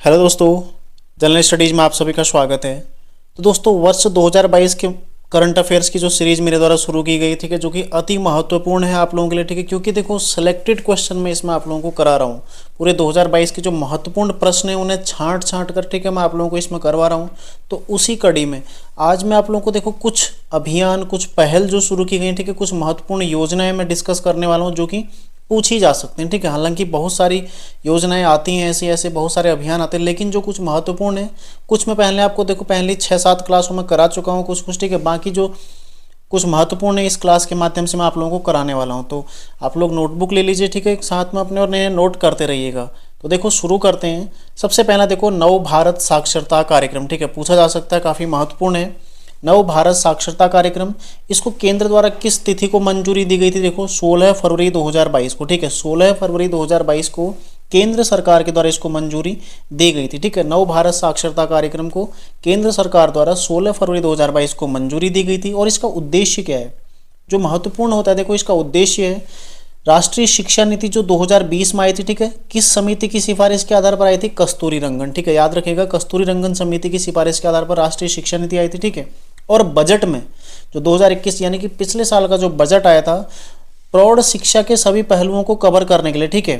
Hello दोस्तों, general studies में आप सभी का स्वागत है। तो दोस्तों, वर्ष 2022 के करंट अफेयर्स की जो सीरीज़ मेरे द्वारा शुरू की गई थी, जो कि अति महत्वपूर्ण है आप लोगों के लिए, ठीक है, क्योंकि देखो सिलेक्टेड क्वेश्चन में इसमें आप लोगों को करा रहा हूँ। पूरे 2022 के जो महत्वपूर्ण प्रश्न हैं उन्हें छांट छांट कर, ठीक है, मैं आप लोगों को इसमें करवा रहा हूँ। तो उसी कड़ी में आज मैं आप लोगों को देखो कुछ अभियान, कुछ पहल जो शुरू की गई, ठीक है, कुछ महत्वपूर्ण योजनाएं मैं डिस्कस करने वाला हूँ जो कि पूछी जा सकते हैं, ठीक है। हालांकि बहुत सारी योजनाएं आती हैं, ऐसे ऐसे बहुत सारे अभियान आते हैं, लेकिन जो कुछ महत्वपूर्ण है, कुछ मैं पहले आपको देखो पहले 6-7 क्लासों में करा चुका हूँ कुछ, ठीक है। बाकी जो कुछ महत्वपूर्ण है इस क्लास के माध्यम से मैं आप लोगों को कराने वाला हूँ। तो आप लोग नोटबुक ले लीजिए, ठीक है, साथ में अपने, और नए नोट करते रहिएगा। तो देखो शुरू करते हैं। सबसे पहला देखो नव भारत साक्षरता कार्यक्रम, ठीक है, पूछा जा सकता है, काफ़ी महत्वपूर्ण है। नव भारत साक्षरता कार्यक्रम, इसको केंद्र द्वारा किस तिथि को मंजूरी दी गई थी? देखो 16 फरवरी 2022 को, ठीक है, 16 फरवरी 2022 को केंद्र सरकार के द्वारा इसको मंजूरी दी गई थी, ठीक है। नव भारत साक्षरता कार्यक्रम को केंद्र सरकार द्वारा 16 फरवरी 2022 को मंजूरी दी गई थी। और इसका उद्देश्य क्या है, जो महत्वपूर्ण होता है, देखो इसका उद्देश्य है राष्ट्रीय शिक्षा नीति जो 2020 में आई थी, ठीक है, किस समिति की सिफारिश के आधार पर आई थी? कस्तूरी रंगन, ठीक है, याद रखिएगा, कस्तूरी रंगन समिति की सिफारिश के आधार पर राष्ट्रीय शिक्षा नीति आई थी, ठीक है। और बजट में जो 2021 यानी कि पिछले साल का जो बजट आया था, प्रौढ़ शिक्षा के सभी पहलुओं को कवर करने के लिए, ठीक है,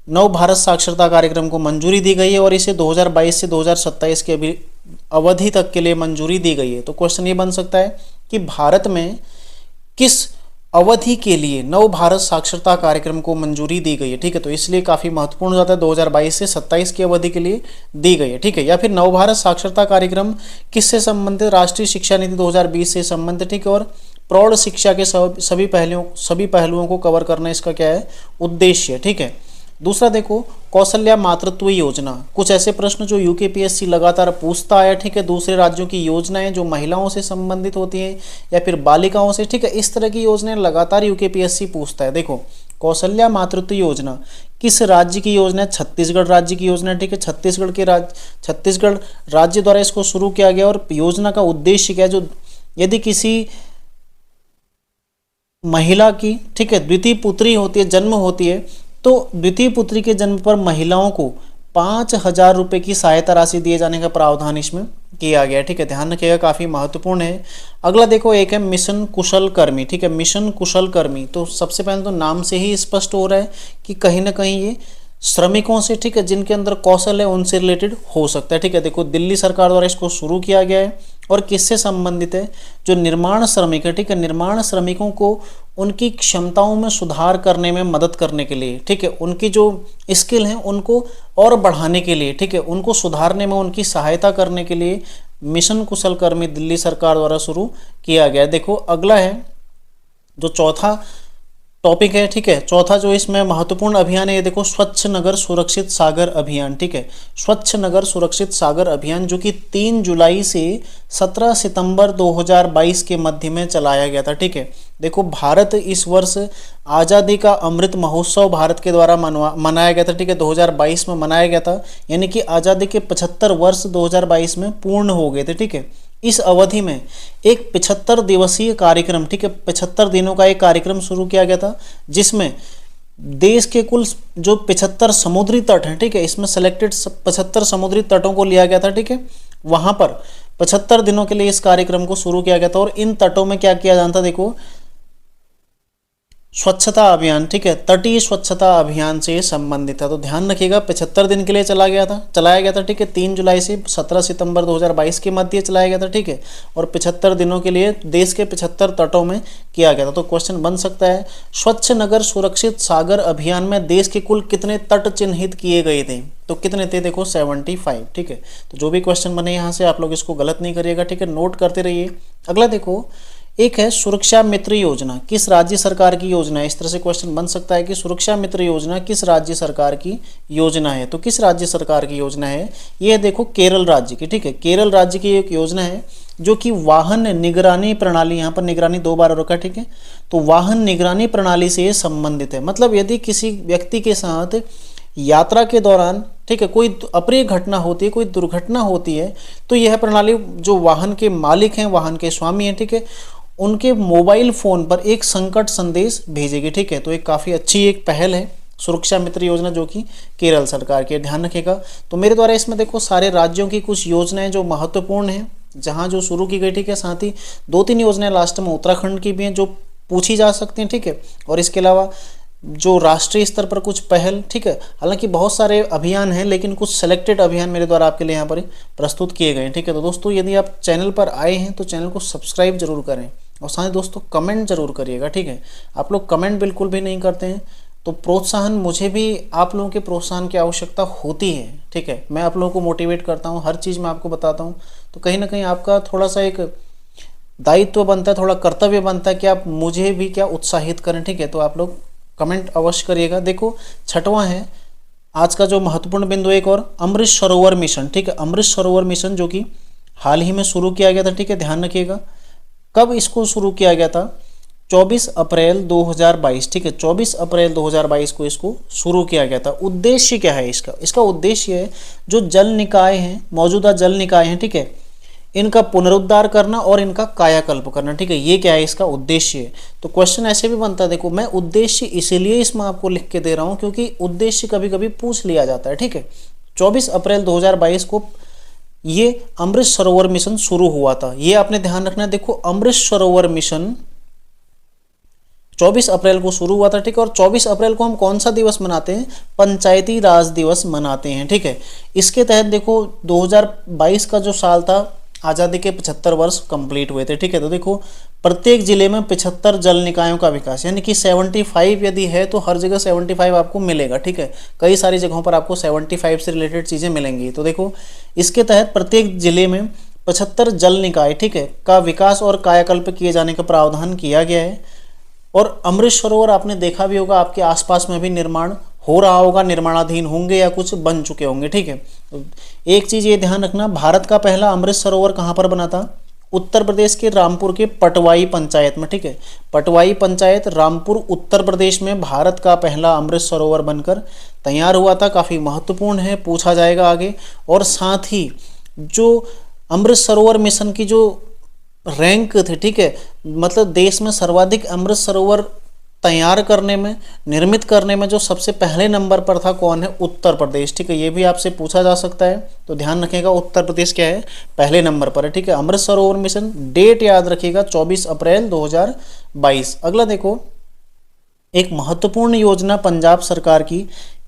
नव भारत साक्षरता कार्यक्रम को मंजूरी दी गई है। और इसे 2022 से 2027 के अवधि तक के लिए मंजूरी दी गई है। तो क्वेश्चन ये बन सकता है कि भारत में किस अवधि के लिए नव भारत साक्षरता कार्यक्रम को मंजूरी दी गई है, ठीक है। तो इसलिए काफ़ी महत्वपूर्ण हो जाता है, 2022 से 27 की अवधि के लिए दी गई है, ठीक है। या फिर नव भारत साक्षरता कार्यक्रम किससे संबंधित? राष्ट्रीय शिक्षा नीति 2020 से संबंधित, ठीक है। और प्रौढ़ शिक्षा के सभी पहलुओं को कवर करना इसका क्या है? उद्देश्य, ठीक है। दूसरा देखो कौशल्या मातृत्व योजना, कुछ ऐसे प्रश्न जो यूकेपीएससी लगातार पूछता है, ठीक है। दूसरे राज्यों की योजनाएं जो महिलाओं से संबंधित होती हैं या फिर बालिकाओं से, ठीक है, इस तरह की योजनाएं लगातार यूकेपीएससी पूछता है। देखो कौशल्या मातृत्व योजना किस राज्य की योजना है? छत्तीसगढ़ राज्य की योजना है, ठीक है। छत्तीसगढ़ राज्य द्वारा इसको शुरू किया गया। और योजना का उद्देश्य क्या है? जो यदि किसी महिला की, ठीक है, द्वितीय पुत्री होती है, जन्म होती है, तो द्वितीय पुत्री के जन्म पर महिलाओं को 5,000 रुपये की सहायता राशि दिए जाने का प्रावधान इसमें किया गया है, ठीक है। ध्यान रखिएगा, काफ़ी महत्वपूर्ण है। अगला देखो एक है मिशन कुशल कर्मी, ठीक है, मिशन कुशल कर्मी। तो सबसे पहले तो नाम से ही स्पष्ट हो रहा है कि कहीं ना कहीं ये श्रमिकों से, ठीक है, जिनके अंदर कौशल है उनसे रिलेटेड हो सकता है, ठीक है। देखो दिल्ली सरकार द्वारा इसको शुरू किया गया है। और किससे संबंधित है? जो निर्माण श्रमिक है, ठीक है, निर्माण श्रमिकों को उनकी क्षमताओं में सुधार करने में मदद करने के लिए, ठीक है, उनकी जो स्किल है उनको और बढ़ाने के लिए, ठीक है, उनको सुधारने में उनकी सहायता करने के लिए मिशन कुशल कर्मी दिल्ली सरकार द्वारा शुरू किया गया है। देखो अगला है जो चौथा टॉपिक है, ठीक है, चौथा जो इसमें महत्वपूर्ण अभियान है, ये देखो स्वच्छ नगर सुरक्षित सागर अभियान, ठीक है, स्वच्छ नगर सुरक्षित सागर अभियान, जो कि 3 जुलाई से 17 सितंबर 2022 के मध्य में चलाया गया था, ठीक है। देखो भारत इस वर्ष आज़ादी का अमृत महोत्सव भारत के द्वारा मनाया गया था, ठीक है, 2022 में मनाया गया था, यानी कि आज़ादी के 75 वर्ष 2022 में पूर्ण हो गए थे, ठीक है। इस अवधि में एक 75 दिवसीय कार्यक्रम, ठीक है, 75 दिनों का एक कार्यक्रम शुरू किया गया था, जिसमें देश के कुल जो 75 समुद्री तट हैं, ठीक है, इसमें सेलेक्टेड 75 समुद्री तटों को लिया गया था, ठीक है। वहां पर 75 दिनों के लिए इस कार्यक्रम को शुरू किया गया था। और इन तटों में क्या किया जाता? देखो स्वच्छता अभियान, ठीक है, तटीय स्वच्छता अभियान से संबंधित है। तो ध्यान रखिएगा 75 दिन के लिए चलाया गया था, ठीक है, 3 जुलाई से 17 सितंबर 2022 के मध्य चलाया गया था, ठीक है। और 75 दिनों के लिए देश के 75 तटों में किया गया था। तो क्वेश्चन बन सकता है स्वच्छ नगर सुरक्षित सागर अभियान में देश के कुल कितने तट चिन्हित किए गए थे? तो कितने थे? देखो 75, ठीक है। तो जो भी क्वेश्चन बने यहाँ से आप लोग इसको गलत नहीं करिएगा, ठीक है, नोट करते रहिए। अगला देखो एक है सुरक्षा मित्र योजना, किस राज्य सरकार की योजना है? इस तरह से क्वेश्चन बन सकता है कि सुरक्षा मित्र योजना किस राज्य सरकार की योजना है? तो किस राज्य सरकार की योजना है? ये देखो केरल राज्य की, ठीक है, केरल राज्य की एक योजना है जो कि वाहन निगरानी प्रणाली, यहाँ पर निगरानी 2 बार रखा, ठीक है, तो वाहन निगरानी प्रणाली से संबंधित है। मतलब यदि किसी व्यक्ति के साथ यात्रा के दौरान, ठीक है, कोई अप्रिय घटना होती है, कोई दुर्घटना होती है, तो यह प्रणाली जो वाहन के मालिक हैं, वाहन के स्वामी हैं, ठीक है, उनके मोबाइल फ़ोन पर एक संकट संदेश भेजेगी, ठीक है। तो एक काफ़ी अच्छी एक पहल है सुरक्षा मित्र योजना जो कि केरल सरकार की है, ध्यान रखिएगा। तो मेरे द्वारा इसमें देखो सारे राज्यों की कुछ योजनाएं जो महत्वपूर्ण हैं जहां जो शुरू की गई, ठीक है। साथ ही 2-3 योजनाएं लास्ट में उत्तराखंड की भी हैं जो पूछी जा सकती हैं, ठीक है। और इसके अलावा जो राष्ट्रीय स्तर पर कुछ पहल, ठीक है। हालांकि बहुत सारे अभियान हैं लेकिन कुछ सेलेक्टेड अभियान मेरे द्वारा आपके लिए यहाँ पर प्रस्तुत किए गए हैं, ठीक है। तो दोस्तों यदि आप चैनल पर आए हैं तो चैनल को सब्सक्राइब जरूर करें और साथ ही दोस्तों कमेंट जरूर करिएगा, ठीक है। आप लोग कमेंट बिल्कुल भी नहीं करते हैं तो प्रोत्साहन, मुझे भी आप लोगों के प्रोत्साहन की आवश्यकता होती है, ठीक है। मैं आप लोगों को मोटिवेट करता हूँ, हर चीज़ मैं आपको बताता हूँ, तो कहीं ना कहीं आपका थोड़ा सा एक दायित्व बनता है, थोड़ा कर्तव्य बनता है कि आप मुझे भी क्या उत्साहित करें, ठीक है। तो आप लोग कमेंट अवश्य करिएगा। देखो छठवां है आज का जो महत्वपूर्ण बिंदु, एक और अमृत सरोवर मिशन, ठीक है। अमृत सरोवर मिशन जो कि हाल ही में शुरू किया गया था, ठीक है, ध्यान रखिएगा। कब इसको शुरू किया गया था? 24 अप्रैल 2022, ठीक है। 24 अप्रैल 2022 को इसको शुरू किया गया था। उद्देश्य क्या है इसका? इसका उद्देश्य है जो जल निकाय हैं, मौजूदा जल निकाय हैं, ठीक है, इनका पुनरुद्धार करना और इनका कायाकल्प करना, ठीक है। ये क्या है इसका उद्देश्य? तो क्वेश्चन ऐसे भी बनता है, देखो मैं उद्देश्य इसीलिए इसमें आपको लिख के दे रहा हूं क्योंकि उद्देश्य कभी कभी पूछ लिया जाता है, ठीक है। 24 अप्रैल 2022 को ये अमृत सरोवर मिशन शुरू हुआ था, ये आपने ध्यान रखना है। देखो अमृत सरोवर मिशन 24 अप्रैल को शुरू हुआ था, ठीक है। और 24 अप्रैल को हम कौन सा दिवस मनाते हैं? पंचायती राज दिवस मनाते हैं, ठीक है। इसके तहत देखो 2022 का जो साल था, आज़ादी के 75 वर्ष कंप्लीट हुए थे, ठीक है। तो देखो प्रत्येक जिले में 75 जल निकायों का विकास, यानी कि 75 यदि है तो हर जगह 75 आपको मिलेगा, ठीक है। कई सारी जगहों पर आपको 75 से रिलेटेड चीज़ें मिलेंगी। तो देखो इसके तहत प्रत्येक जिले में 75 जल निकाय, ठीक है, का विकास और कायाकल्प किए जाने का प्रावधान किया गया है। और अमृत सरोवर आपने देखा भी होगा, आपके आसपास में भी निर्माण हो रहा होगा, निर्माणाधीन होंगे या कुछ बन चुके होंगे, ठीक है। तो एक चीज़ ये ध्यान रखना, भारत का पहला अमृत सरोवर कहाँ पर बना था? उत्तर प्रदेश के रामपुर के पटवाई पंचायत में, ठीक है। पटवाई पंचायत रामपुर उत्तर प्रदेश में भारत का पहला अमृत सरोवर बनकर तैयार हुआ था। काफ़ी महत्वपूर्ण है, पूछा जाएगा आगे। और साथ ही जो अमृत सरोवर मिशन की जो रैंक थे, ठीक है, मतलब देश में सर्वाधिक अमृत सरोवर तैयार करने में, निर्मित करने में जो सबसे पहले नंबर पर था, कौन है? उत्तर प्रदेश, ठीक है। ये भी आपसे पूछा जा सकता है, तो ध्यान रखिएगा उत्तर प्रदेश क्या है? पहले नंबर पर है, ठीक है। अमृत सरोवर मिशन डेट याद रखिएगा 24 अप्रैल 2022। अगला देखो एक महत्वपूर्ण योजना पंजाब सरकार की,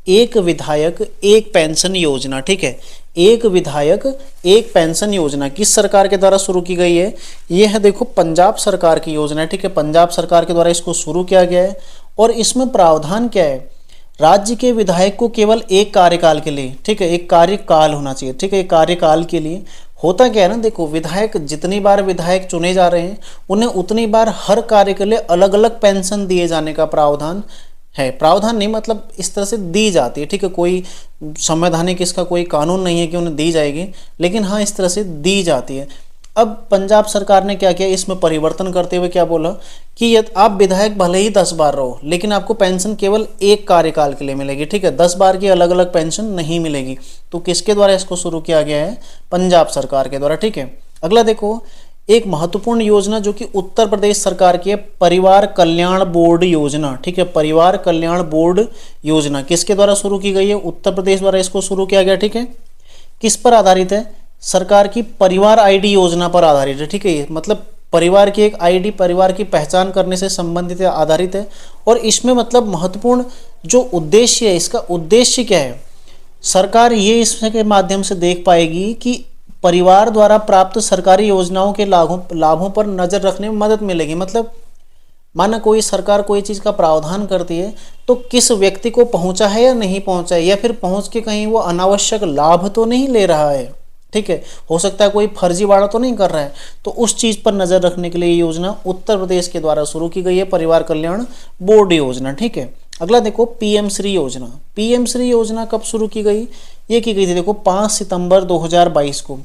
एक विधायक एक पेंशन योजना, ठीक है। एक विधायक एक पेंशन योजना किस सरकार के द्वारा शुरू की गई है? ये है देखो पंजाब सरकार की योजना है, ठीक है। पंजाब सरकार के द्वारा इसको शुरू किया गया है। और इसमें प्रावधान क्या है? राज्य के विधायक को केवल एक कार्यकाल के लिए, ठीक है, एक कार्यकाल होना चाहिए, ठीक है, एक कार्यकाल के लिए। होता क्या है ना, देखो विधायक जितनी बार विधायक चुने जा रहे हैं उन्हें उतनी बार हर कार्य के लिए अलग अलग पेंशन दिए जाने का प्रावधान है। प्रावधान नहीं मतलब इस तरह से दी जाती है, ठीक है। कोई संवैधानिक इसका कोई कानून नहीं है कि उन्हें दी जाएगी, लेकिन हाँ इस तरह से दी जाती है। अब पंजाब सरकार ने क्या किया, इसमें परिवर्तन करते हुए क्या बोला कि यदि आप विधायक भले ही 10 बार रहो लेकिन आपको पेंशन केवल एक कार्यकाल के लिए मिलेगी, ठीक है। 10 बार की अलग अलग पेंशन नहीं मिलेगी। तो किसके द्वारा इसको शुरू किया गया है? पंजाब सरकार के द्वारा, ठीक है। अगला देखो एक महत्वपूर्ण योजना जो कि उत्तर प्रदेश सरकार की है, परिवार कल्याण बोर्ड योजना, ठीक है। परिवार कल्याण बोर्ड योजना किसके द्वारा शुरू की गई है? उत्तर प्रदेश द्वारा इसको शुरू किया गया, ठीक है। किस पर आधारित है? सरकार की परिवार आईडी योजना पर आधारित है, ठीक है। मतलब परिवार की एक आईडी, परिवार की पहचान करने से संबंधित है, आधारित है। और इसमें मतलब महत्वपूर्ण जो उद्देश्य है, इसका उद्देश्य क्या है? सरकार ये इसके माध्यम से देख पाएगी कि परिवार द्वारा प्राप्त सरकारी योजनाओं के लाभों पर नजर रखने में मदद मिलेगी। मतलब माना कोई सरकार कोई चीज़ का प्रावधान करती है तो किस व्यक्ति को पहुंचा है या नहीं पहुंचा है, या फिर पहुंच के कहीं वो अनावश्यक लाभ तो नहीं ले रहा है, ठीक है। हो सकता है कोई फर्जीवाड़ा तो नहीं कर रहा है, तो उस चीज़ पर नज़र रखने के लिए ये योजना उत्तर प्रदेश के द्वारा शुरू की गई है, परिवार कल्याण बोर्ड योजना, ठीक है। अगला देखो पीएम श्री योजना। पीएम श्री योजना कब शुरू की गई? ये की गई थी देखो 5 सितंबर 2022 को,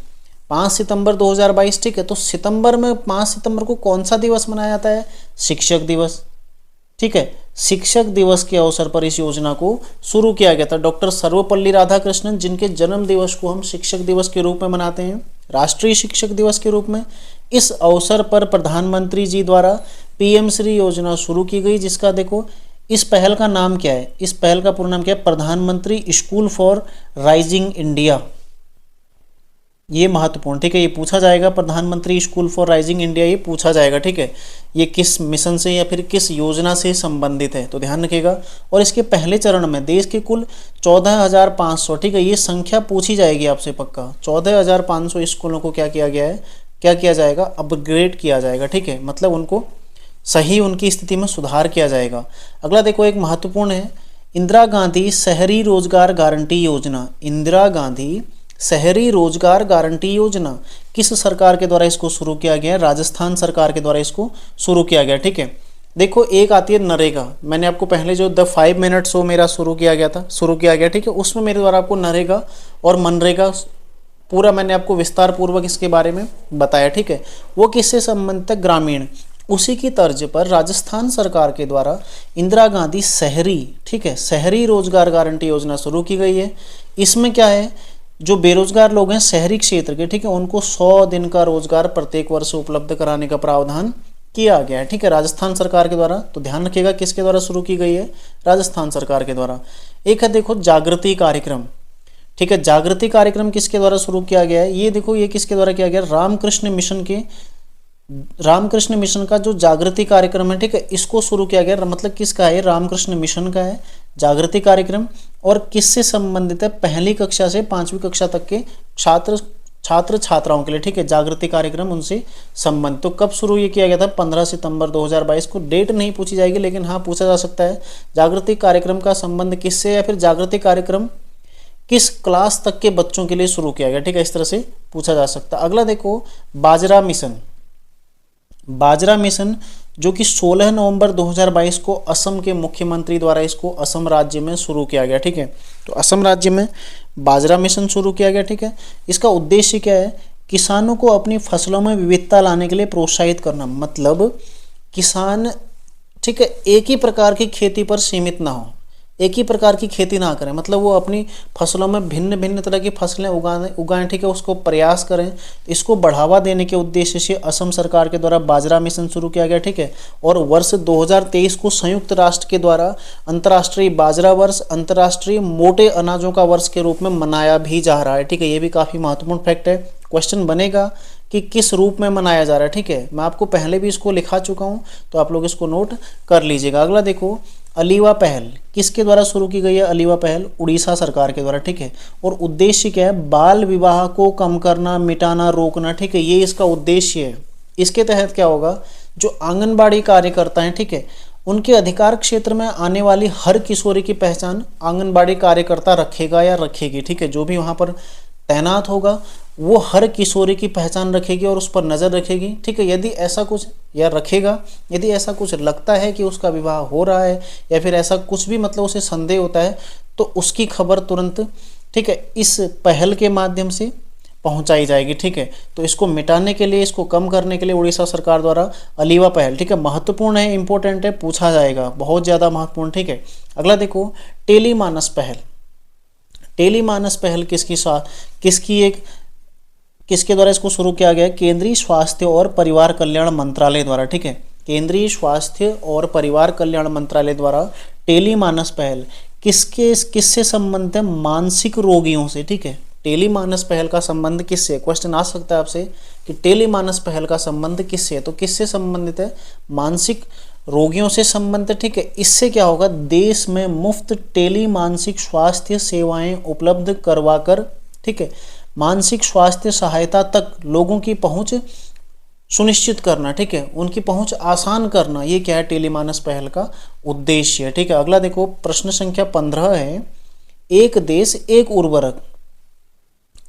5 सितंबर 2022, ठीक है। तो सितंबर में 5 सितंबर को कौन सा दिवस मनाया जाता है? शिक्षक दिवस, ठीक है। शिक्षक दिवस के अवसर पर इस योजना को शुरू किया गया था। डॉक्टर सर्वपल्ली राधाकृष्णन, जिनके जन्म दिवस को हम शिक्षक दिवस के रूप में मनाते हैं, राष्ट्रीय शिक्षक दिवस के रूप में, इस अवसर पर प्रधानमंत्री जी द्वारा पीएम श्री योजना शुरू की गई, जिसका देखो इस पहल का नाम क्या है? इस पहल का पूरा नाम क्या है? प्रधानमंत्री स्कूल फॉर राइजिंग इंडिया। ये महत्वपूर्ण, ठीक है, ये पूछा जाएगा। प्रधानमंत्री स्कूल फॉर राइजिंग इंडिया, ये पूछा जाएगा, ठीक है। ये किस मिशन से या फिर किस योजना से संबंधित है, तो ध्यान रखिएगा। और इसके पहले चरण में देश के कुल 14,500, ठीक है, ये संख्या पूछी जाएगी आपसे पक्का। 14,500 स्कूलों को क्या किया गया है, क्या किया जाएगा? अपग्रेड किया जाएगा, ठीक है, मतलब उनको सही उनकी स्थिति में सुधार किया जाएगा। अगला देखो, एक महत्वपूर्ण है, इंदिरा गांधी शहरी रोजगार गारंटी योजना। इंदिरा गांधी शहरी रोजगार गारंटी योजना किस सरकार के द्वारा इसको शुरू किया गया है? राजस्थान सरकार के द्वारा इसको शुरू किया गया, ठीक है। देखो, एक आती है नरेगा। मैंने आपको पहले जो द 5 मिनट शो मेरा शुरू किया गया, ठीक है, उसमें मेरे द्वारा आपको नरेगा और मनरेगा पूरा मैंने आपको विस्तार पूर्वक इसके बारे में बताया, ठीक है। वो किससे संबंधित है? ग्रामीण। उसी की तर्ज पर राजस्थान सरकार के द्वारा इंदिरा गांधी शहरी, ठीक है, शहरी रोजगार गारंटी योजना शुरू की गई है। इसमें क्या है, जो बेरोजगार लोग हैं शहरी क्षेत्र के, ठीक है, उनको 100 दिन का रोजगार प्रत्येक वर्ष उपलब्ध कराने का प्रावधान किया गया है, ठीक है, राजस्थान सरकार के द्वारा। तो ध्यान रखिएगा किसके द्वारा शुरू की गई है? राजस्थान सरकार के द्वारा। एक है देखो जागृति कार्यक्रम, ठीक है, जागृति कार्यक्रम किसके द्वारा शुरू किया गया है? ये देखो, ये किसके द्वारा किया गया? रामकृष्ण मिशन का जो जागृति कार्यक्रम है, ठीक है, इसको शुरू किया गया। मतलब किसका है? रामकृष्ण मिशन का है जागृति कार्यक्रम। और किससे संबंधित है? पहली कक्षा से 5वीं कक्षा तक के छात्र छात्राओं के लिए, ठीक है, जागृति कार्यक्रम उनसे संबंधित। तो कब शुरू ये किया गया था? 15 सितंबर 2022 को। डेट नहीं पूछी जाएगी, लेकिन हाँ पूछा जा सकता है जागृति कार्यक्रम का संबंध किससे, या फिर जागृति कार्यक्रम किस क्लास तक के बच्चों के लिए शुरू किया गया, ठीक है, इस तरह से पूछा जा सकता है। अगला देखो, बाजरा मिशन। बाजरा मिशन जो कि 16 नवंबर 2022 को असम के मुख्यमंत्री द्वारा इसको असम राज्य में शुरू किया गया, ठीक है। तो असम राज्य में बाजरा मिशन शुरू किया गया, ठीक है। इसका उद्देश्य क्या है? किसानों को अपनी फसलों में विविधता लाने के लिए प्रोत्साहित करना। मतलब किसान, ठीक है, एक ही प्रकार की खेती पर सीमित ना हो, एक ही प्रकार की खेती ना करें, मतलब वो अपनी फसलों में भिन्न भिन्न तरह की फसलें उगाएं, ठीक है, उसको प्रयास करें। इसको बढ़ावा देने के उद्देश्य से असम सरकार के द्वारा बाजरा मिशन शुरू किया गया, ठीक है। और वर्ष 2023 को संयुक्त राष्ट्र के द्वारा अंतर्राष्ट्रीय बाजरा वर्ष, अंतर्राष्ट्रीय मोटे अनाजों का वर्ष के रूप में मनाया भी जा रहा है, ठीक है। ये भी काफ़ी महत्वपूर्ण फैक्ट है। क्वेश्चन बनेगा कि किस रूप में मनाया जा रहा है, ठीक है। मैं आपको पहले भी इसको लिखा चुका हूँ, तो आप लोग इसको नोट कर लीजिएगा। अगला देखो, अलीवा पहल किसके द्वारा शुरू की गई है? अलीवा पहल उड़ीसा सरकार के द्वारा, ठीक है। और उद्देश्य क्या है? बाल विवाह को कम करना, मिटाना, रोकना, ठीक है, ये इसका उद्देश्य है। इसके तहत क्या होगा? जो आंगनबाड़ी कार्यकर्ता हैं, ठीक है, उनके अधिकार क्षेत्र में आने वाली हर किशोरी की पहचान आंगनबाड़ी कार्यकर्ता रखेगा या रखेगी, ठीक है। जो भी वहाँ पर तैनात होगा वो हर किशोरी की पहचान रखेगी और उस पर नज़र रखेगी, ठीक है। यदि ऐसा कुछ या रखेगा, यदि ऐसा कुछ लगता है कि उसका विवाह हो रहा है या फिर ऐसा कुछ भी मतलब उसे संदेह होता है, तो उसकी खबर तुरंत, ठीक है, इस पहल के माध्यम से पहुंचाई जाएगी, ठीक है। तो इसको मिटाने के लिए, इसको कम करने के लिए उड़ीसा सरकार द्वारा अलीवा पहल, ठीक है, महत्वपूर्ण है, इंपॉर्टेंट है, पूछा जाएगा, बहुत ज़्यादा महत्वपूर्ण, ठीक है। अगला देखो, टेलीमानस पहल। टेलीमानस पहल किसके द्वारा इसको शुरू किया गया? केंद्रीय स्वास्थ्य और परिवार कल्याण मंत्रालय द्वारा, ठीक है। केंद्रीय स्वास्थ्य और परिवार कल्याण मंत्रालय द्वारा टेलीमानस पहल किससे संबंधित है? मानसिक रोगियों से, ठीक है। टेलीमानस पहल का संबंध किससे? क्वेश्चन आ सकता है आपसे कि टेलीमानस पहल का संबंध किससे है? तो किससे संबंधित है? मानसिक रोगियों से संबंधित, ठीक है। इससे क्या होगा? देश में मुफ्त टेली मानसिक स्वास्थ्य सेवाएं उपलब्ध करवाकर, ठीक है, मानसिक स्वास्थ्य सहायता तक लोगों की पहुंच सुनिश्चित करना, ठीक है, उनकी पहुंच आसान करना, ये क्या है? टेलीमानस पहल का उद्देश्य है, ठीक है। अगला देखो, प्रश्न संख्या 15 है, एक देश एक उर्वरक।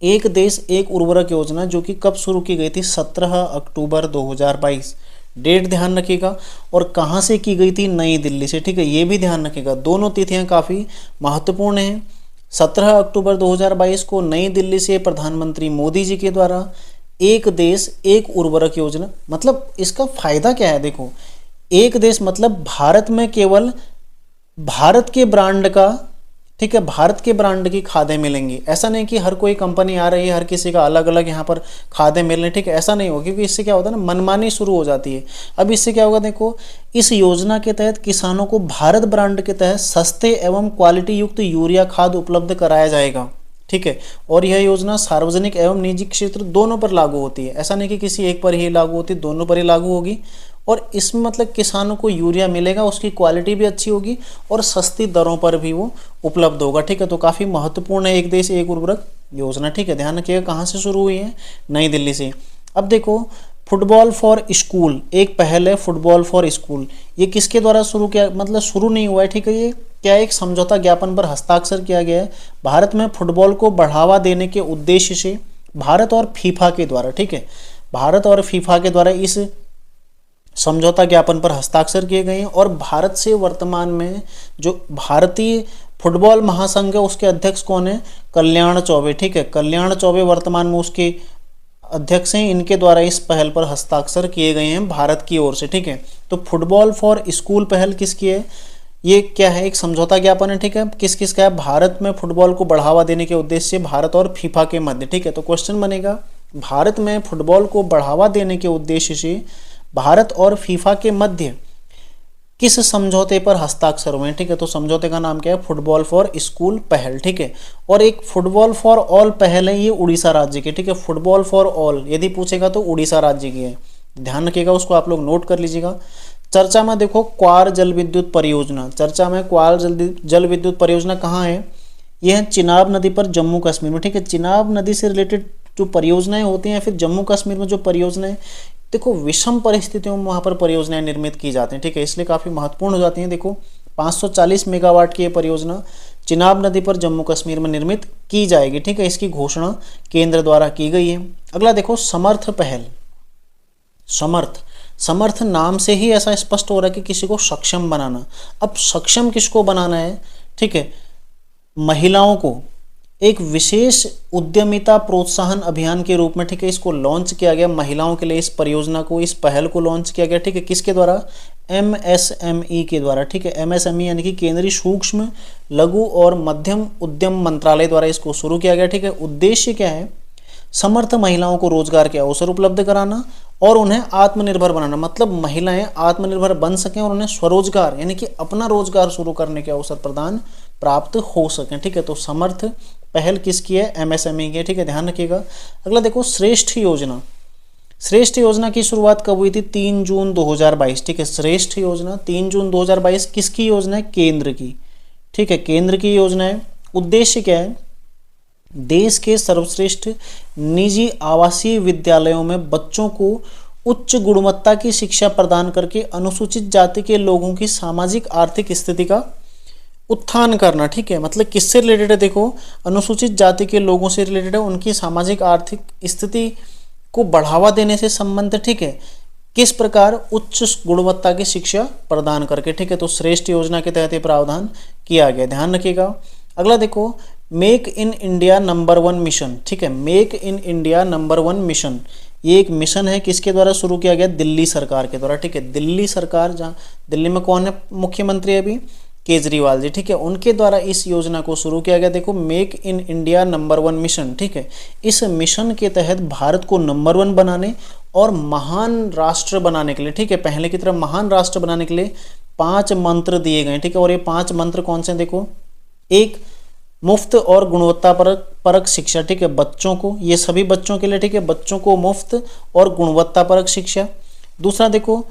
एक देश एक उर्वरक योजना जो कि कब शुरू की गई थी? 17 अक्टूबर 2022। डेट ध्यान रखिएगा। और कहाँ से की गई थी? नई दिल्ली से, ठीक है, ये भी ध्यान रखिएगा। दोनों तिथियां काफ़ी महत्वपूर्ण हैं। 17 अक्टूबर 2022 को नई दिल्ली से प्रधानमंत्री मोदी जी के द्वारा एक देश एक उर्वरक योजना, मतलब इसका फायदा क्या है? देखो, एक देश मतलब भारत में केवल भारत के ब्रांड का ठीक है, भारत के ब्रांड की खादें मिलेंगी। ऐसा नहीं कि हर कोई कंपनी आ रही है, हर किसी का अलग अलग यहाँ पर खादें मिल रही, ठीक है, ऐसा नहीं होगा, क्योंकि इससे क्या होता है ना, मनमानी शुरू हो जाती है। अब इससे क्या होगा, देखो इस योजना के तहत किसानों को भारत ब्रांड के तहत सस्ते एवं क्वालिटी युक्त यूरिया खाद उपलब्ध कराया जाएगा। ठीक है, और यह योजना सार्वजनिक एवं निजी क्षेत्र दोनों पर लागू होती है। ऐसा नहीं कि किसी एक पर ही लागू होती, दोनों पर ही लागू होगी। और इसमें मतलब किसानों को यूरिया मिलेगा, उसकी क्वालिटी भी अच्छी होगी और सस्ती दरों पर भी वो उपलब्ध होगा। ठीक है, तो काफ़ी महत्वपूर्ण है एक देश एक उर्वरक योजना। ठीक है, ध्यान रखिएगा कहाँ से शुरू हुई है, नई दिल्ली से। अब देखो फुटबॉल फॉर स्कूल एक पहल है, फुटबॉल फॉर स्कूल। ये किसके द्वारा शुरू किया, मतलब शुरू नहीं हुआ है, ठीक है, ये क्या एक समझौता ज्ञापन पर हस्ताक्षर किया गया है भारत में फुटबॉल को बढ़ावा देने के उद्देश्य से भारत और फीफा के द्वारा। ठीक है, भारत और फीफा के द्वारा इस समझौता ज्ञापन पर हस्ताक्षर किए गए हैं। और भारत से वर्तमान में जो भारतीय फुटबॉल महासंघ है उसके अध्यक्ष कौन है, कल्याण चौबे। ठीक है, कल्याण चौबे वर्तमान में उसके अध्यक्ष हैं। इनके द्वारा इस पहल पर हस्ताक्षर किए गए हैं भारत की ओर से। ठीक है, तो फुटबॉल फॉर स्कूल पहल किसकी है, ये क्या है, एक समझौता ज्ञापन है। ठीक है, किस किस का है, भारत में फुटबॉल को बढ़ावा देने के उद्देश्य से भारत और फीफा के मध्य। ठीक है, तो क्वेश्चन बनेगा भारत में फुटबॉल को बढ़ावा देने के उद्देश्य से भारत और फीफा के मध्य किस समझौते पर हस्ताक्षर हुए हैं। ठीक है, तो समझौते का नाम क्या है, फुटबॉल फॉर स्कूल पहल। ठीक है, और एक फुटबॉल फॉर ऑल पहल है, ये उड़ीसा राज्य की। ठीक है, फुटबॉल फॉर ऑल यदि पूछेगा तो उड़ीसा राज्य की है, ध्यान रखिएगा, उसको आप लोग नोट कर लीजिएगा। चर्चा में देखो क्वार जल विद्युत परियोजना, चर्चा में क्वार जल विद्युत परियोजना कहाँ है, यह है चिनाब नदी पर जम्मू कश्मीर में। ठीक है, चिनाब नदी से रिलेटेड जो परियोजनाएं होती हैं, फिर जम्मू कश्मीर में जो परियोजनाएं, देखो विषम परिस्थितियों में वहाँ पर परियोजनाएं निर्मित की जाती हैं। ठीक है, इसलिए काफ़ी महत्वपूर्ण हो जाती हैं। देखो 540 मेगावाट की ये परियोजना चिनाब नदी पर जम्मू कश्मीर में निर्मित की जाएगी। ठीक है, इसकी घोषणा केंद्र द्वारा की गई है। अगला देखो समर्थ पहल। समर्थ नाम से ही ऐसा स्पष्ट हो रहा है कि किसी को सक्षम बनाना। अब सक्षम किसको बनाना है, ठीक है, महिलाओं को एक विशेष उद्यमिता प्रोत्साहन अभियान के रूप में। ठीक है, इसको लॉन्च किया गया महिलाओं के लिए, इस परियोजना को, इस पहल को लॉन्च किया गया। ठीक है, किसके द्वारा, MSME के द्वारा। ठीक है, MSME यानी कि केंद्रीय सूक्ष्म लघु और मध्यम उद्यम मंत्रालय द्वारा इसको शुरू किया गया। ठीक है, उद्देश्य क्या है, समर्थ महिलाओं को रोजगार के अवसर उपलब्ध कराना और उन्हें आत्मनिर्भर बनाना। मतलब महिलाएं आत्मनिर्भर बन सकें और उन्हें स्वरोजगार यानी कि अपना रोजगार शुरू करने के अवसर प्रदान प्राप्त हो सकें। ठीक है, तो समर्थ पहल किसकी है, MSME की है। ठीक है, ध्यान रखिएगा। अगला देखो श्रेष्ठ योजना। श्रेष्ठ योजना की शुरुआत कब हुई थी, 3 जून 2022। ठीक है, श्रेष्ठ योजना 3 जून 2022 किसकी योजना है, केंद्र की। ठीक है, केंद्र की योजना है। उद्देश्य क्या है, देश के सर्वश्रेष्ठ निजी आवासीय विद्यालयों में बच्चों को उच्च गुणवत्ता की शिक्षा प्रदान करके अनुसूचित जाति के लोगों की सामाजिक आर्थिक स्थिति का उत्थान करना। ठीक है, मतलब किससे रिलेटेड है, देखो अनुसूचित जाति के लोगों से रिलेटेड है, उनकी सामाजिक आर्थिक स्थिति को बढ़ावा देने से संबंधित। ठीक है, किस प्रकार, उच्च गुणवत्ता की शिक्षा प्रदान करके। ठीक है, तो श्रेष्ठ योजना के तहत ये प्रावधान किया गया, ध्यान रखिएगा। अगला देखो make in India number 1 mission. ठीक है, make in India number 1 mission, ये एक मिशन है, किसके द्वारा शुरू किया गया, दिल्ली सरकार के द्वारा। ठीक है, दिल्ली सरकार, जहाँ दिल्ली में कौन है मुख्यमंत्री अभी, केजरीवाल जी। ठीक है, उनके द्वारा इस योजना को शुरू किया गया। देखो make in India number 1 mission. ठीक है, इस मिशन के तहत भारत को नंबर 1 बनाने और महान राष्ट्र बनाने के लिए, ठीक है, पहले की तरह महान राष्ट्र बनाने के लिए 5 मंत्र दिए गए। ठीक है, और ये 5 मंत्र कौन से हैं, देखो, एक मुफ्त और गुणवत्ता परक शिक्षा। ठीक है, बच्चों को, ये सभी बच्चों के लिए। ठीक है, बच्चों को मुफ्त और गुणवत्ता परक शिक्षा। दूसरा देखो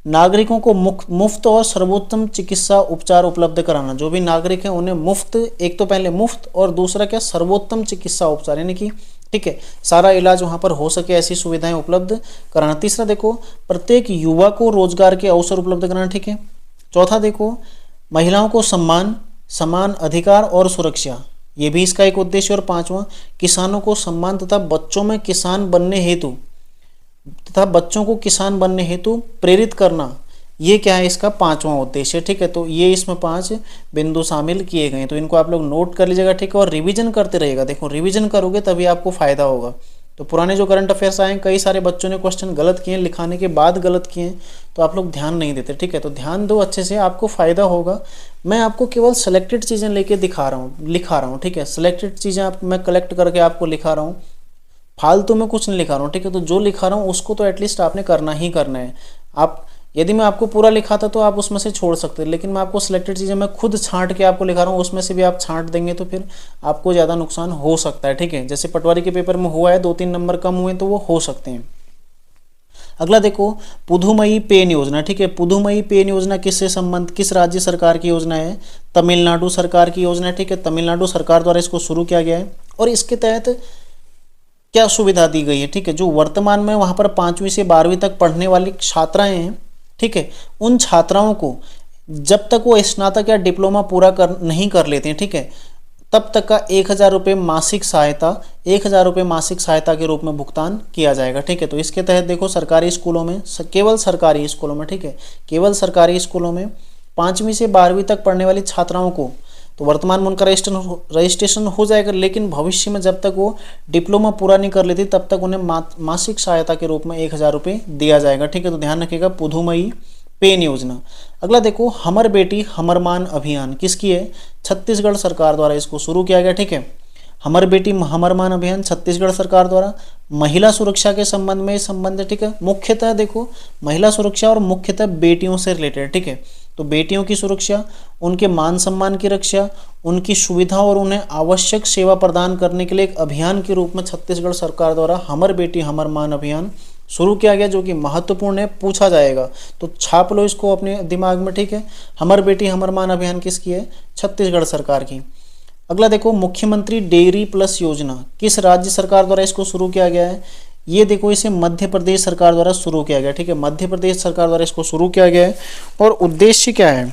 नागरिकों को मुफ्त और सर्वोत्तम चिकित्सा उपचार उपलब्ध कराना। जो भी नागरिक हैं उन्हें मुफ्त, एक तो पहले मुफ्त और दूसरा क्या, सर्वोत्तम चिकित्सा उपचार, यानी कि ठीक है सारा इलाज वहाँ पर हो सके ऐसी सुविधाएं उपलब्ध कराना। तीसरा देखो प्रत्येक युवा को रोजगार के अवसर उपलब्ध कराना। ठीक है, चौथा देखो महिलाओं को सम्मान, समान अधिकार और सुरक्षा, ये भी इसका एक उद्देश्य। और पांचवा किसानों को सम्मान तथा बच्चों में किसान बनने हेतु प्रेरित करना, ये क्या है, इसका 5वां उद्देश्य। ठीक है, तो ये इसमें 5 बिंदु शामिल किए गए हैं, तो इनको आप लोग नोट कर लीजिएगा। ठीक है, और रिवीजन करते रहिएगा। देखो रिवीजन करोगे तभी आपको फायदा होगा। तो पुराने जो करंट अफेयर्स आए हैं, कई सारे बच्चों ने क्वेश्चन गलत किए हैं, लिखाने के बाद गलत किए हैं, तो आप लोग ध्यान नहीं देते, ठीक है। तो ध्यान दो अच्छे से, आपको फ़ायदा होगा। मैं आपको केवल सेलेक्टेड चीज़ें लेके लिखा रहा हूँ, ठीक है। सेलेक्टेड चीज़ें मैं कलेक्ट करके आपको लिखा रहा हूँ, फालतू में कुछ नहीं लिखा रहा हूँ, ठीक है। तो जो लिखा रहा हूँ उसको तो एटलीस्ट आपने करना ही करना है। आप यदि मैं आपको पूरा लिखाता तो आप उसमें से छोड़ सकते, लेकिन मैं आपको सिलेक्टेड चीज़ें मैं खुद छांट के आपको लिखा रहा हूँ, उसमें से भी आप छांट देंगे तो फिर आपको ज़्यादा नुकसान हो सकता है, ठीक है। जैसे पटवारी के पेपर में हुआ है, 2-3 नंबर कम हुए तो वो हो सकते हैं। अगला देखो, पुदुमई पेन योजना, ठीक है। पुदुमई पेन योजना किस राज्य सरकार की योजना है? तमिलनाडु सरकार की योजना है, ठीक है। तमिलनाडु सरकार द्वारा इसको शुरू किया गया है। और इसके तहत क्या सुविधा दी गई है, ठीक है। जो वर्तमान में वहाँ पर 5वीं से 12वीं तक पढ़ने वाली छात्राएं हैं, ठीक है, उन छात्राओं को जब तक वो स्नातक या डिप्लोमा पूरा नहीं कर लेते हैं, ठीक है, तब तक का 1,000 रुपये मासिक सहायता, 1,000 रुपये मासिक सहायता के रूप में भुगतान किया जाएगा, ठीक है। तो इसके तहत देखो, सरकारी स्कूलों में, केवल सरकारी स्कूलों में, ठीक है, केवल सरकारी स्कूलों में 5वीं से 12वीं तक पढ़ने वाली छात्राओं को, तो वर्तमान में उनका रजिस्ट्रेशन हो जाएगा, लेकिन भविष्य में जब तक वो डिप्लोमा पूरा नहीं कर लेती तब तक उन्हें मासिक सहायता के रूप में 1,000 रुपये दिया जाएगा, ठीक है। तो ध्यान रखिएगा, पुदुमई पेन योजना। अगला देखो, हमर बेटी हमर मान अभियान किसकी है? छत्तीसगढ़ सरकार द्वारा इसको शुरू किया गया, ठीक है। हमर बेटी हमर मान अभियान छत्तीसगढ़ सरकार द्वारा महिला सुरक्षा के संबंध में संबंध, ठीक है। मुख्यतः देखो, महिला सुरक्षा और मुख्यतः बेटियों से रिलेटेड, ठीक है। तो बेटियों की सुरक्षा, उनके मान सम्मान की रक्षा, उनकी सुविधा और उन्हें आवश्यक सेवा प्रदान करने के लिए एक अभियान के रूप में छत्तीसगढ़ सरकार द्वारा हमर बेटी हमर मान अभियान शुरू किया गया, जो कि महत्वपूर्ण है, पूछा जाएगा तो छाप लो इसको अपने दिमाग में, ठीक है। हमर बेटी हमर मान अभियान किसकी है? छत्तीसगढ़ सरकार की। अगला देखो, मुख्यमंत्री डेयरी प्लस योजना किस राज्य सरकार द्वारा इसको शुरू किया गया है? ये देखो, इसे मध्य प्रदेश सरकार द्वारा शुरू किया गया, ठीक है। मध्य प्रदेश सरकार द्वारा इसको शुरू किया गया है। और उद्देश्य क्या है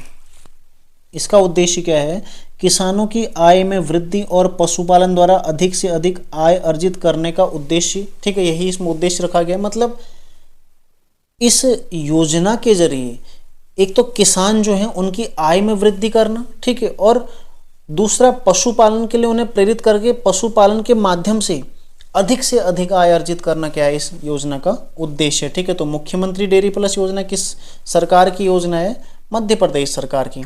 इसका? उद्देश्य क्या है? किसानों की आय में वृद्धि और पशुपालन द्वारा अधिक से अधिक आय अर्जित करने का उद्देश्य, ठीक है, यही इसमें उद्देश्य रखा गया। मतलब इस योजना के जरिए एक तो किसान जो है उनकी आय में वृद्धि करना, ठीक है, और दूसरा पशुपालन के लिए उन्हें प्रेरित करके पशुपालन के माध्यम से अधिक आय अर्जित करना, क्या है इस योजना का उद्देश्य, ठीक है। तो मुख्यमंत्री डेयरी प्लस योजना किस सरकार की योजना है? मध्य प्रदेश सरकार की।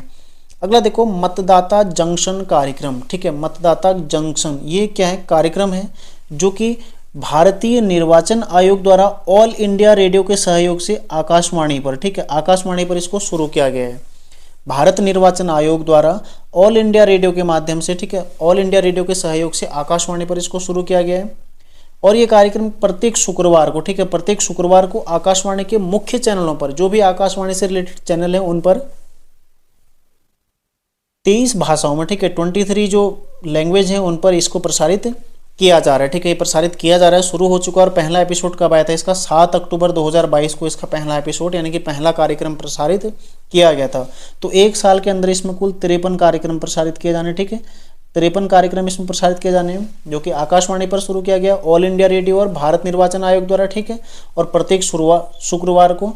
अगला देखो, मतदाता जंक्शन कार्यक्रम, ठीक है। मतदाता जंक्शन ये क्या है? कार्यक्रम है जो कि भारतीय निर्वाचन आयोग द्वारा ऑल इंडिया रेडियो के सहयोग से आकाशवाणी पर, ठीक है, आकाशवाणी पर इसको शुरू किया गया है। भारत निर्वाचन आयोग द्वारा ऑल इंडिया रेडियो के माध्यम से, ठीक है, ऑल इंडिया रेडियो के सहयोग से आकाशवाणी पर इसको शुरू किया गया है। और ये कार्यक्रम प्रत्येक शुक्रवार को, ठीक है, प्रत्येक शुक्रवार को आकाशवाणी के मुख्य चैनलों पर, जो भी आकाशवाणी से रिलेटेड चैनल है उन पर 23 भाषाओं में, ठीक है, 23 जो लैंग्वेज है उन पर इसको प्रसारित किया जा रहा है, ठीक है। ये प्रसारित किया जा रहा है, शुरू हो चुका है। और पहला एपिसोड कब आया था इसका? 7 अक्टूबर 2022 को इसका पहला एपिसोड यानी कि पहला कार्यक्रम प्रसारित किया गया था। तो एक साल के अंदर इसमें कुल 53 कार्यक्रम प्रसारित किए जाने, ठीक है, 53 कार्यक्रम इसमें प्रसारित किए जाने हैं, जो कि आकाशवाणी पर शुरू किया गया, ऑल इंडिया रेडियो और भारत निर्वाचन आयोग द्वारा, ठीक है। और प्रत्येक शुक्रवार को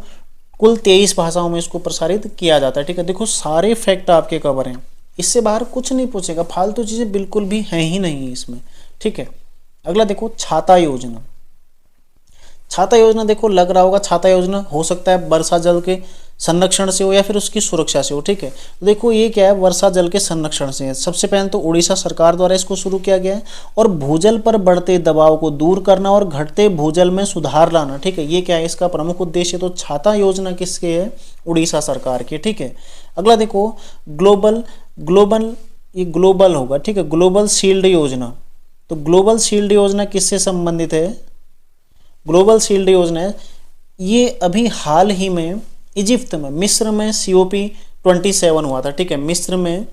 कुल 23 भाषाओं में इसको प्रसारित किया जाता है, ठीक है। देखो, सारे फैक्ट आपके कवर हैं, इससे बाहर कुछ नहीं पूछेगा, फालतू चीज़ें बिल्कुल भी हैं ही नहीं इसमें, ठीक है। अगला देखो, छाता योजना। छाता योजना देखो, लग रहा होगा छाता योजना हो सकता है वर्षा जल के संरक्षण से हो या फिर उसकी सुरक्षा से हो, ठीक है। तो देखो, ये क्या है? वर्षा जल के संरक्षण से है। सबसे पहले तो उड़ीसा सरकार द्वारा इसको शुरू किया गया है। और भूजल पर बढ़ते दबाव को दूर करना और घटते भूजल में सुधार लाना, ठीक है, ये क्या है इसका प्रमुख उद्देश्य। तो छाता योजना किसके है? उड़ीसा सरकार की, ठीक है। अगला देखो, ये ग्लोबल होगा, ठीक है, ग्लोबल शील्ड योजना। तो ग्लोबल शील्ड योजना किससे संबंधित है? ग्लोबल शील्ड योजना है, ये अभी हाल ही में इजिप्ट में, मिस्र में COP27 हुआ था, ठीक है। मिस्र में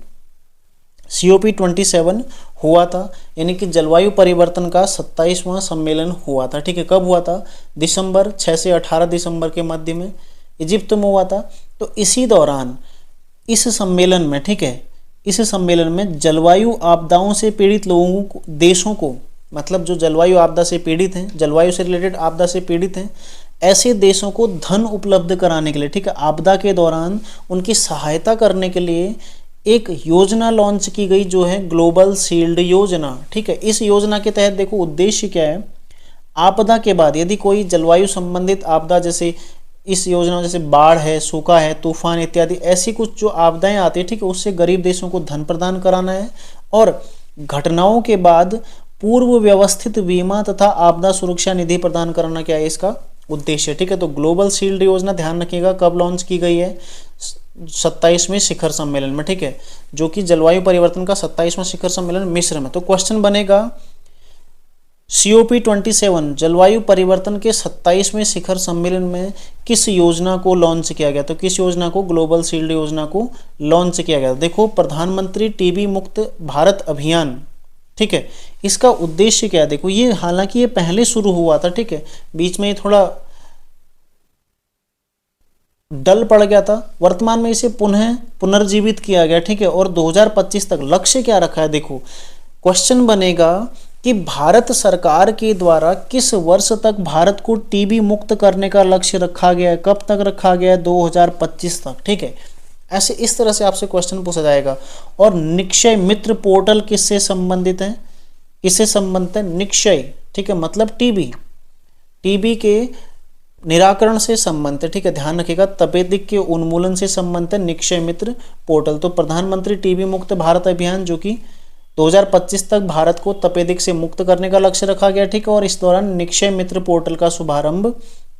COP27 हुआ था, यानी कि जलवायु परिवर्तन का 27वां सम्मेलन हुआ था, ठीक है। कब हुआ था? 6 से 18 दिसंबर के मध्य में इजिप्ट में हुआ था। तो इसी दौरान इस सम्मेलन में, ठीक है, इस सम्मेलन में जलवायु आपदाओं से पीड़ित लोगों को, देशों को, मतलब जो जलवायु आपदा से पीड़ित हैं, जलवायु से रिलेटेड आपदा से पीड़ित हैं, ऐसे देशों को धन उपलब्ध कराने के लिए, ठीक है, आपदा के दौरान उनकी सहायता करने के लिए एक योजना लॉन्च की गई, जो है ग्लोबल शील्ड योजना, ठीक है। इस योजना के तहत देखो, उद्देश्य क्या है? आपदा के बाद यदि कोई जलवायु संबंधित आपदा, जैसे इस योजना जैसे बाढ़ है, सूखा है, तूफान इत्यादि ऐसी कुछ जो आपदाएं आती है, ठीक है, उससे गरीब देशों को धन प्रदान कराना है। और घटनाओं के बाद पूर्व व्यवस्थित बीमा तथा आपदा सुरक्षा निधि प्रदान कराना क्या है इसका उद्देश्य, ठीक है। तो ग्लोबल शील्ड योजना ध्यान रखिएगा कब लॉन्च की गई है, 27वें शिखर सम्मेलन में, ठीक है, जो कि जलवायु परिवर्तन का 27वां शिखर सम्मेलन मिस्र में। तो क्वेश्चन बनेगा COP27 जलवायु परिवर्तन के 27वें शिखर सम्मेलन में किस योजना को लॉन्च किया गया, तो किस योजना को, ग्लोबल शील्ड योजना को लॉन्च किया गया। देखो प्रधानमंत्री टीबी मुक्त भारत अभियान, ठीक है, इसका उद्देश्य क्या है, देखो ये हालांकि ये पहले शुरू हुआ था, ठीक है, बीच में ये थोड़ा डल पड़ गया था, वर्तमान में इसे पुनर्जीवित किया गया, ठीक है, और 2025 तक लक्ष्य क्या रखा है। देखो क्वेश्चन बनेगा कि भारत सरकार के द्वारा किस वर्ष तक भारत को टीबी मुक्त करने का लक्ष्य रखा गया है, कब तक रखा गया है, 2025 तक, ठीक है। ऐसे इस तरह से आपसे क्वेश्चन पूछा जाएगा। और निक्षय मित्र पोर्टल किससे संबंधित है, किससे संबंधित है, निक्षय, ठीक है, मतलब टीबी के निराकरण से संबंधित है, ठीक है, ध्यान रखिएगा, तपेदिक के उन्मूलन से संबंधित है निक्षय मित्र पोर्टल। तो प्रधानमंत्री टीबी मुक्त भारत अभियान जो कि 2025 तक भारत को तपेदिक से मुक्त करने का लक्ष्य रखा गया, ठीक है, और इस दौरान निक्षय मित्र पोर्टल का शुभारंभ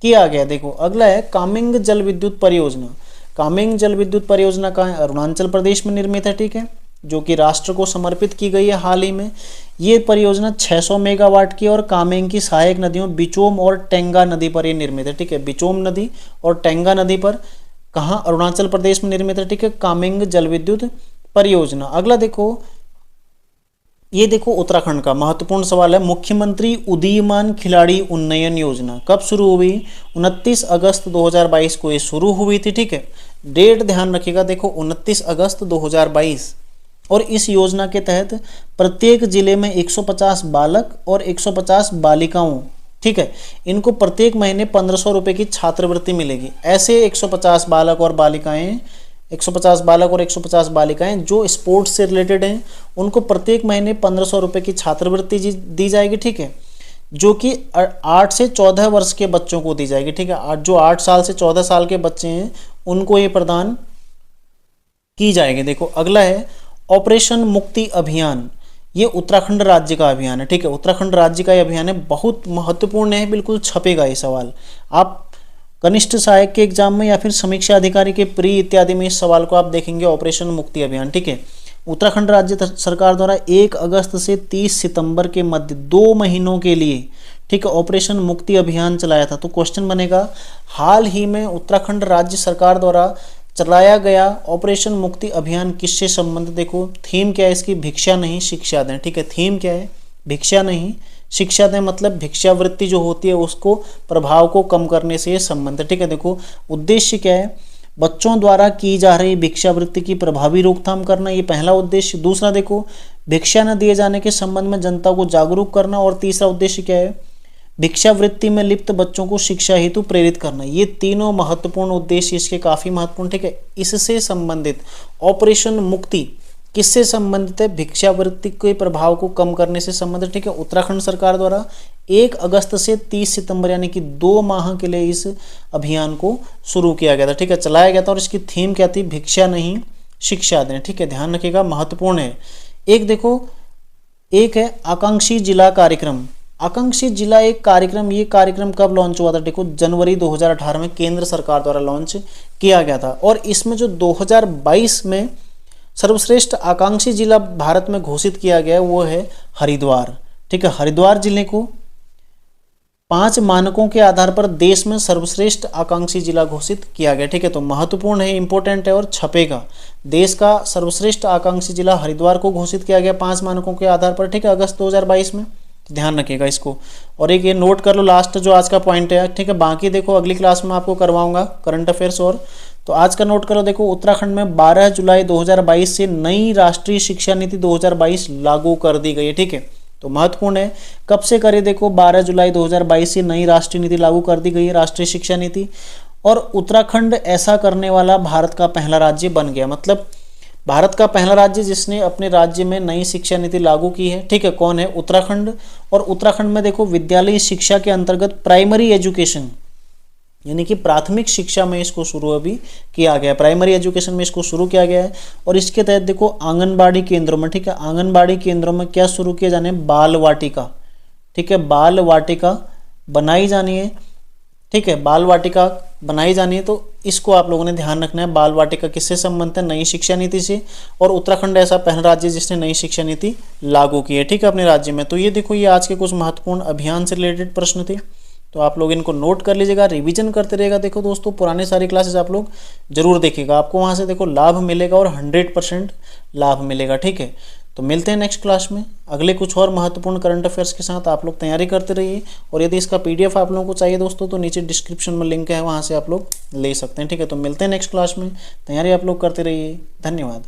किया गया। देखो अगला है कामेंग जल विद्युत परियोजना। कामेंग जल विद्युत परियोजना कहाँ है, अरुणाचल प्रदेश में निर्मित है, ठीक है, जो कि राष्ट्र को समर्पित की गई है हाल ही में। ये परियोजना 600 मेगावाट की और कामेंग की सहायक नदियों बिचोम और टेंगा नदी पर ये निर्मित है, ठीक है, बिचोम नदी और टेंगा नदी पर, कहाँ, अरुणाचल प्रदेश में निर्मित है, ठीक है, कामेंग जल विद्युत परियोजना। अगला देखो, ये देखो उत्तराखंड का महत्वपूर्ण सवाल है, मुख्यमंत्री उदीयमान खिलाड़ी उन्नयन योजना कब शुरू हुई, 29 अगस्त 2022 को ये शुरू हुई थी, ठीक है, डेट ध्यान रखिएगा, देखो 29 अगस्त 2022। और इस योजना के तहत प्रत्येक जिले में 150 बालक और 150 बालिकाओं, ठीक है, इनको प्रत्येक महीने 1500 रुपये की छात्रवृत्ति मिलेगी। ऐसे 150 बालक और बालिकाएं, 150 बालक और 150 बालिकाएं जो स्पोर्ट्स से रिलेटेड हैं, उनको प्रत्येक महीने 1500 रुपये की छात्रवृत्ति दी जाएगी, ठीक है, जो कि 8 से 14 वर्ष के बच्चों को दी जाएगी, ठीक है, जो 8 साल से 14 साल के बच्चे हैं उनको ये प्रदान की जाएगी। देखो अगला है ऑपरेशन मुक्ति अभियान, ये उत्तराखंड राज्य का अभियान है, ठीक है, उत्तराखंड राज्य का ये अभियान है, बहुत महत्वपूर्ण है, बिल्कुल छपेगा ये सवाल, आप कनिष्ठ सहायक के एग्जाम में या फिर समीक्षा अधिकारी के प्री इत्यादि में इस सवाल को आप देखेंगे, ऑपरेशन मुक्ति अभियान, ठीक है। उत्तराखंड राज्य सरकार द्वारा 1 अगस्त से 30 सितंबर के मध्य 2 महीनों के लिए, ठीक है, ऑपरेशन मुक्ति अभियान चलाया था। तो क्वेश्चन बनेगा हाल ही में उत्तराखंड राज्य सरकार द्वारा चलाया गया ऑपरेशन मुक्ति अभियान किससे संबंधित। देखो थीम क्या है इसकी, भिक्षा नहीं शिक्षा दें, ठीक है, थीम क्या है, भिक्षा नहीं शिक्षा दें, मतलब भिक्षावृत्ति जो होती है उसको प्रभाव को कम करने से संबंधित, ठीक है। देखो उद्देश्य क्या है, बच्चों द्वारा की जा रही भिक्षावृत्ति की प्रभावी रोकथाम करना, ये पहला उद्देश्य। दूसरा देखो भिक्षा न दिए जाने के संबंध में जनता को जागरूक करना, और तीसरा उद्देश्य क्या है, भिक्षावृत्ति में लिप्त बच्चों को शिक्षा हेतु प्रेरित करना। ये तीनों महत्वपूर्ण उद्देश्य इसके काफी महत्वपूर्ण, ठीक है। इससे संबंधित ऑपरेशन मुक्ति किससे संबंधित है, भिक्षावृत्ति के प्रभाव को कम करने से संबंधित, ठीक है। उत्तराखंड सरकार द्वारा 1 अगस्त से 30 सितंबर यानी कि 2 माह के लिए इस अभियान को शुरू किया गया था, ठीक है, चलाया गया था। और इसकी थीम क्या थी, भिक्षा नहीं शिक्षा दें, ठीक है, ध्यान रखिएगा, महत्वपूर्ण है। एक देखो, एक है आकांक्षी जिला कार्यक्रम। आकांक्षी जिला एक कार्यक्रम, ये कार्यक्रम कब लॉन्च हुआ था, देखो जनवरी 2018 में केंद्र सरकार द्वारा लॉन्च किया गया था। और इसमें जो 2022 में सर्वश्रेष्ठ आकांक्षी जिला भारत में घोषित किया गया वो है हरिद्वार, ठीक है। हरिद्वार जिले को 5 मानकों के आधार पर देश में सर्वश्रेष्ठ आकांक्षी जिला घोषित किया गया, ठीक है। तो महत्वपूर्ण है, इंपॉर्टेंट है और छपेगा। देश का सर्वश्रेष्ठ आकांक्षी जिला हरिद्वार को घोषित किया गया 5 मानकों के आधार पर, ठीक है, अगस्त 2022 में, ध्यान रखिएगा इसको। और एक ये नोट कर लो लास्ट जो आज का पॉइंट है, ठीक है। बाकी देखो अगली क्लास में आपको करवाऊंगा करंट अफेयर्स, और तो आज का नोट करो। देखो उत्तराखंड में 12 जुलाई 2022 से नई राष्ट्रीय शिक्षा नीति 2022 लागू कर दी गई है, ठीक है। तो महत्वपूर्ण है, कब से करे, देखो 12 जुलाई 2022 से नई राष्ट्रीय नीति लागू कर दी गई है, राष्ट्रीय शिक्षा नीति। और उत्तराखंड ऐसा करने वाला भारत का पहला राज्य बन गया, मतलब भारत का पहला राज्य जिसने अपने राज्य में नई शिक्षा नीति लागू की है, ठीक है, कौन है? उत्तराखंड। और उत्तराखंड में देखो विद्यालयी शिक्षा के अंतर्गत प्राइमरी एजुकेशन यानी कि प्राथमिक शिक्षा में इसको शुरू अभी किया गया है, प्राइमरी एजुकेशन में इसको शुरू किया गया है। और इसके तहत देखो आंगनबाड़ी केंद्रों में, ठीक है, आंगनबाड़ी केंद्रों में क्या शुरू किया जाने? बाल वाटिका, ठीक है, बाल वाटिका बनाई जानी है, ठीक है, बाल वाटिका बनाई जानी है। तो इसको आप लोगों ने ध्यान रखना है, बाल वाटिका किससे संबंधित है? नई शिक्षा नीति से। और उत्तराखंड ऐसा पहला राज्य जिसने नई शिक्षा नीति लागू की है, ठीक है, अपने राज्य में। तो ये देखो, ये आज के कुछ महत्वपूर्ण अभियान से रिलेटेड प्रश्न थे, तो आप लोग इनको नोट कर लीजिएगा, रिवीजन करते रहेगा। देखो दोस्तों, पुराने सारी क्लासेस आप लोग जरूर देखिएगा, आपको वहाँ से देखो लाभ मिलेगा और 100% लाभ मिलेगा, ठीक है। तो मिलते हैं नेक्स्ट क्लास में अगले कुछ और महत्वपूर्ण करंट अफेयर्स के साथ। आप लोग तैयारी करते रहिए, और यदि इसका PDF आप लोगों को चाहिए दोस्तों तो नीचे डिस्क्रिप्शन में लिंक है, वहाँ से आप लोग ले सकते हैं, ठीक है। तो मिलते हैं नेक्स्ट क्लास में, तैयारी आप लोग करते रहिए, धन्यवाद।